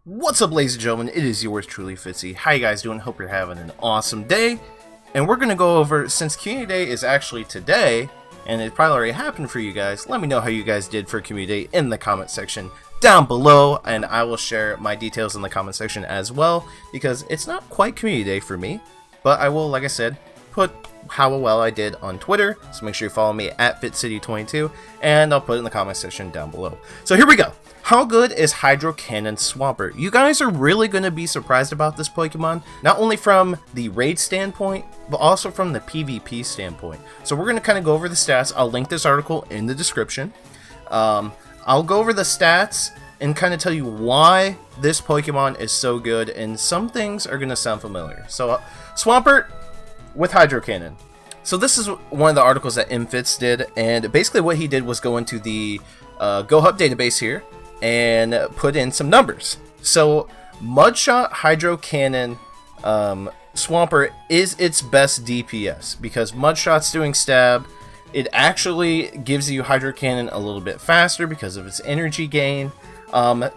What's up, ladies and gentlemen? It is yours truly, Fitzy. How you guys doing? Hope you're having an awesome day. And we're going to go over, since Community Day is actually today, and it probably already happened for you guys, let me know how you guys did for Community Day in the comment section down below, and I will share my details in the comment section as well, because it's not quite Community Day for me, but I will, like I said, put how well I did on Twitter, so make sure you follow me at FitzCity22, and I'll put it in the comment section down below. So here we go. How good is Cannon Swampert? You guys are really going to be surprised about this Pokemon, not only from the raid standpoint, but also from the PvP standpoint. So we're going to kind of go over the stats. I'll link this article in the description. I'll go over the stats and kind of tell you why this Pokemon is so good, and some things are going to sound familiar. So Swampert with Hydro Cannon. So this is one of the articles that Fitz did, and basically what he did was go into the GoHub database here and put in some numbers. So Mudshot Hydro Cannon Swampert is its best DPS because Mudshot's doing stab. It actually gives you Hydro Cannon a little bit faster because of its energy gain.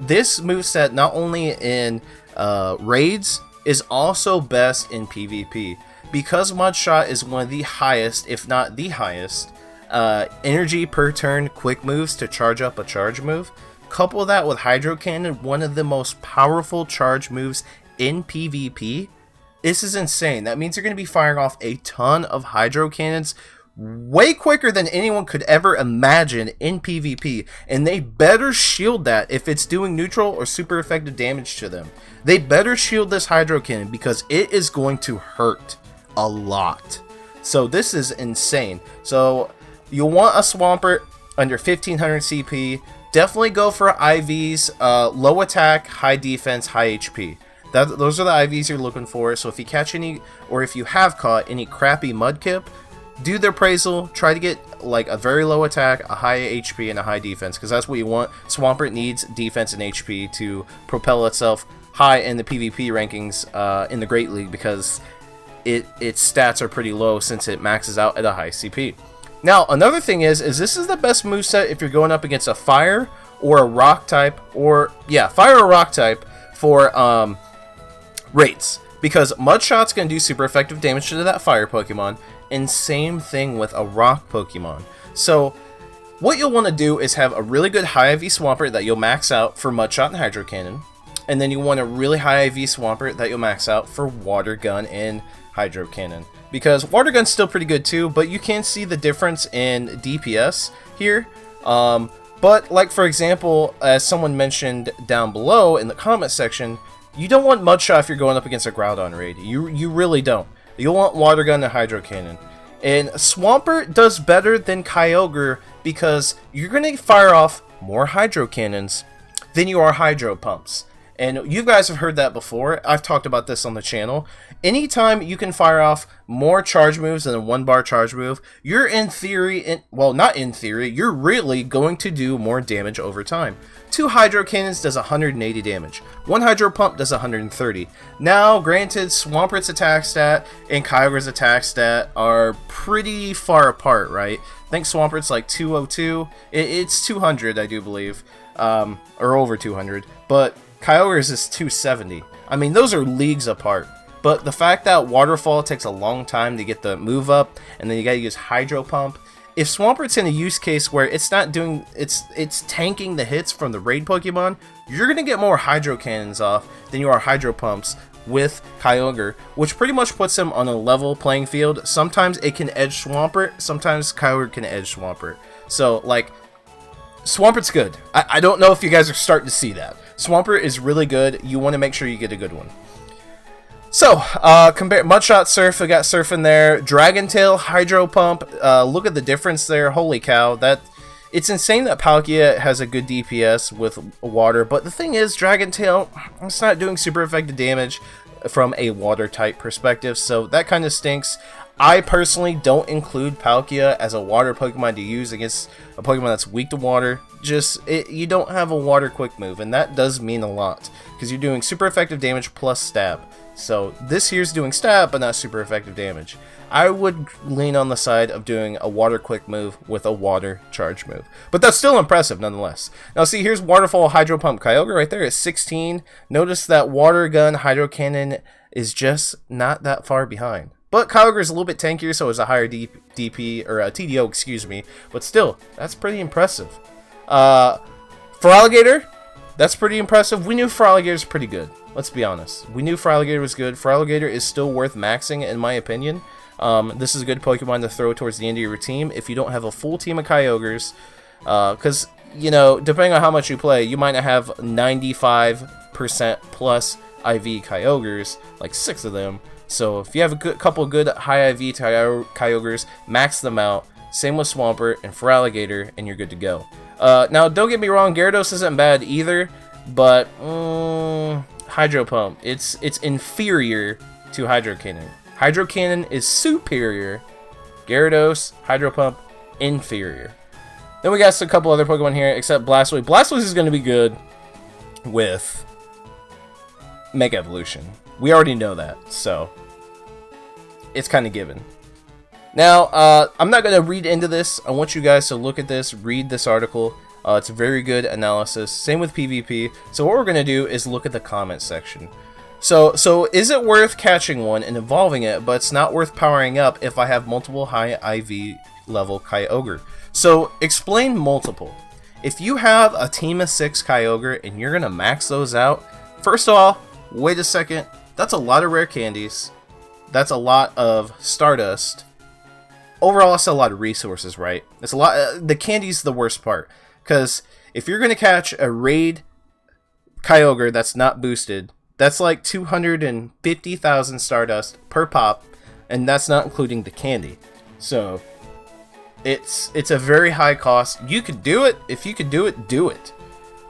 This moveset, not only in raids, is also best in PvP. Because Mudshot is one of the highest, if not the highest, energy per turn quick moves to charge up a charge move. Couple that with Hydro Cannon, one of the most powerful charge moves in PvP. This is insane. That means you're going to be firing off a ton of Hydro Cannons way quicker than anyone could ever imagine in PvP. And they better shield that if it's doing neutral or super effective damage to them. They better shield this Hydro Cannon because it is going to hurt a lot. So this is insane. So you'll want a Swampert under 1500 CP. Definitely go for IVs, low attack, high defense, high HP. Those are the IVs you're looking for. So if you catch any, or if you have caught any crappy Mudkip, do the appraisal. Try to get like a very low attack, a high HP, and a high defense, because that's what you want. Swampert needs defense and HP to propel itself high in the PvP rankings in the Great League, because its stats are pretty low since it maxes out at a high CP. Now, another thing is this is the best moveset if you're going up against a fire or a rock type, or yeah, fire or rock type for raids, because Mudshot's going to do super effective damage to that fire Pokemon, and same thing with a rock Pokemon. So what you'll want to do is have a really good high IV Swampert that you'll max out for Mudshot and Hydro Cannon, and then you want a really high IV Swampert that you'll max out for Water Gun and Hydro Cannon. Because Water Gun's still pretty good too, but you can see the difference in DPS here. But like, for example, as someone mentioned down below in the comment section, you don't want Mudshot if you're going up against a Groudon raid. You really don't. You'll want Water Gun and Hydro Cannon. And Swampert does better than Kyogre because you're going to fire off more Hydro Cannons than you are Hydro Pumps. And you guys have heard that before. I've talked about this on the channel. Anytime you can fire off more charge moves than a 1-bar charge move, you're in theory, well, not in theory, you're really going to do more damage over time. 2 Hydro Cannons does 180 damage. 1 Hydro Pump does 130. Now, granted, Swampert's attack stat and Kyogre's attack stat are pretty far apart, right? I think Swampert's like 202. It's 200, I do believe, or over 200, but Kyogre's is 270. I mean, those are leagues apart. But the fact that Waterfall takes a long time to get the move up, and then you gotta use Hydro Pump. If Swampert's in a use case where it's not doing, it's tanking the hits from the raid Pokemon, you're gonna get more Hydro Cannons off than you are Hydro Pumps with Kyogre, which pretty much puts him on a level playing field. Sometimes it can edge Swampert, sometimes Kyogre can edge Swampert. So, like, Swampert's good. I don't know if you guys are starting to see that. Swampert is really good. You want to make sure you get a good one. So, compare Mudshot Surf. We got Surf in there. Dragon Tail, Hydro Pump. Look at the difference there. Holy cow. It's insane that Palkia has a good DPS with water. But the thing is, Dragon Tail, it's not doing super effective damage from a water type perspective. So that kind of stinks. I personally don't include Palkia as a water Pokemon to use against a Pokemon that's weak to water. You don't have a water quick move, and that does mean a lot, because you're doing super effective damage plus stab. So this here's doing stab, but not super effective damage. I would lean on the side of doing a water quick move with a water charge move. But that's still impressive nonetheless. Now see, here's Waterfall Hydro Pump Kyogre right there at 16. Notice that Water Gun Hydro Cannon is just not that far behind. But Kyogre is a little bit tankier, so it's a higher DP, or TDO, excuse me. But still, that's pretty impressive. Feraligatr, that's pretty impressive. We knew Feraligatr was pretty good. Let's be honest. We knew Feraligatr was good. Feraligatr is still worth maxing, in my opinion. This is a good Pokemon to throw towards the end of your team if you don't have a full team of Kyogres. Because, you know, depending on how much you play, you might not have 95% plus IV Kyogres, like 6 of them. So if you have a couple good high IV Kyogres, max them out. Same with Swampert and Feraligatr, and you're good to go. Now, don't get me wrong, Gyarados isn't bad either, but Hydro Pump, it's inferior to Hydro Cannon. Hydro Cannon is superior. Gyarados, Hydro Pump, inferior. Then we got a couple other Pokemon here, except Blastoise. Blastoise is going to be good with Mega Evolution. We already know that, so it's kind of given. Now, I'm not going to read into this. I want you guys to look at this, read this article. It's a very good analysis. Same with PvP. So what we're going to do is look at the comment section. So is it worth catching one and evolving it, but it's not worth powering up if I have multiple high IV level Kyogre? So explain multiple. If you have a team of 6 Kyogre and you're going to max those out, first of all, wait a second. That's a lot of rare candies. That's a lot of Stardust. Overall, it's a lot of resources, right? It's a lot. The candy's the worst part. Because if you're going to catch a raid Kyogre that's not boosted, that's like 250,000 Stardust per pop, and that's not including the candy. So it's a very high cost. You could do it. If you could do it, do it.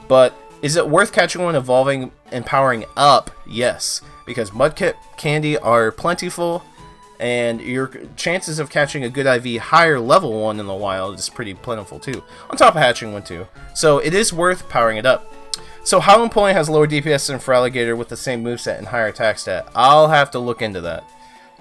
But is it worth catching one, evolving, and powering up? Yes, because Mudkip candy are plentiful, and your chances of catching a good IV higher level one in the wild is pretty plentiful too, on top of hatching one too. So it is worth powering it up. So Howling Pony has lower DPS than Feraligatr with the same moveset and higher attack stat. I'll have to look into that.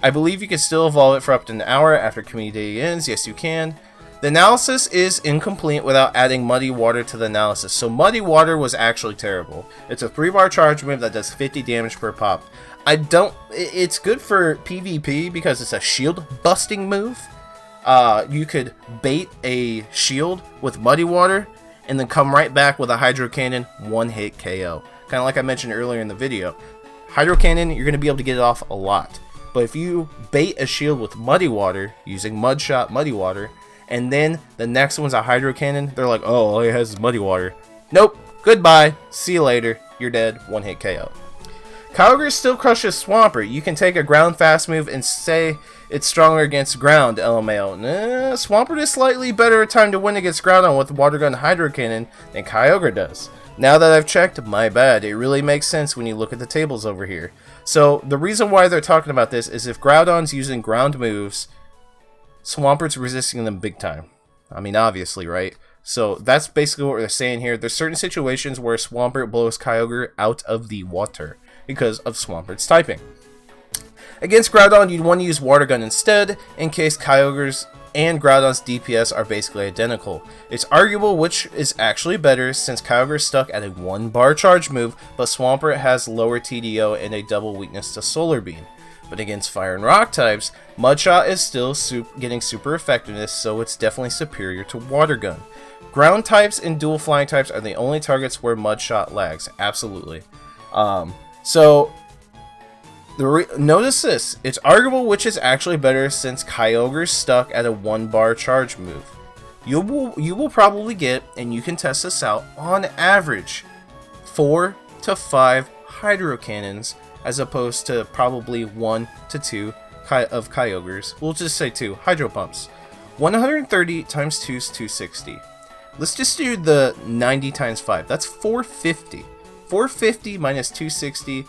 I believe you can still evolve it for up to an hour after Community Day ends. Yes, you can. The analysis is incomplete without adding Muddy Water to the analysis. So Muddy Water was actually terrible. It's a 3-bar charge move that does 50 damage per pop. It's good for PvP because it's a shield busting move. You could bait a shield with Muddy Water and then come right back with a Hydro Cannon, 1-hit KO. Kind of like I mentioned earlier in the video. Hydro Cannon, you're going to be able to get it off a lot. But if you bait a shield with Muddy Water, using Mud Shot Muddy Water, and then the next one's a Hydro Cannon, they're like, oh, all he has is Muddy Water. Nope, goodbye, see you later, you're dead, 1-hit KO. Kyogre still crushes Swampert. You can take a ground fast move and say it's stronger against ground, LMAO. Nah, Swampert is slightly better at time to win against Groudon with Water Gun Hydro Cannon than Kyogre does. Now that I've checked, my bad. It really makes sense when you look at the tables over here. So the reason why they're talking about this is if Groudon's using ground moves, Swampert's resisting them big time. I mean, obviously, right? So that's basically what they're saying here. There's certain situations where Swampert blows Kyogre out of the water because of Swampert's typing. Against Groudon, you'd want to use Water Gun instead, in case Kyogre's and Groudon's DPS are basically identical. It's arguable which is actually better, since Kyogre is stuck at a 1-bar charge move, but Swampert has lower TDO and a double weakness to Solar Beam. But against Fire and Rock types, Mudshot is still getting super effectiveness, so it's definitely superior to Water Gun. Ground types and dual flying types are the only targets where Mudshot lags, absolutely. Notice this, it's arguable which is actually better since Kyogre's stuck at a 1-bar charge move. You will probably get, and you can test this out, on average 4 to 5 Hydro Cannons as opposed to probably 1 to 2 of Kyogres. We'll just say 2 Hydro Pumps. 130 times 2 is 260. Let's just do the 90 times 5. That's 450. 450 minus 260.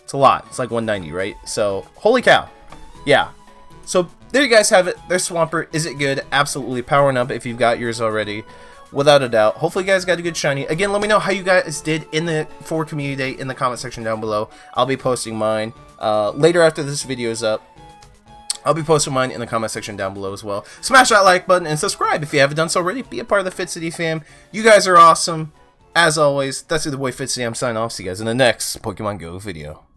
It's a lot. It's like 190, right? So, holy cow. Yeah. So, there you guys have it. There's Swampert. Is it good? Absolutely. Powering up if you've got yours already. Without a doubt. Hopefully you guys got a good shiny. Again, let me know how you guys did for Community Day in the comment section down below. I'll be posting mine later after this video is up. I'll be posting mine in the comment section down below as well. Smash that like button and subscribe if you haven't done so already. Be a part of the Fitz City fam. You guys are awesome. As always, that's the boy Fitz City. I'm signing off. See you guys in the next Pokemon Go video.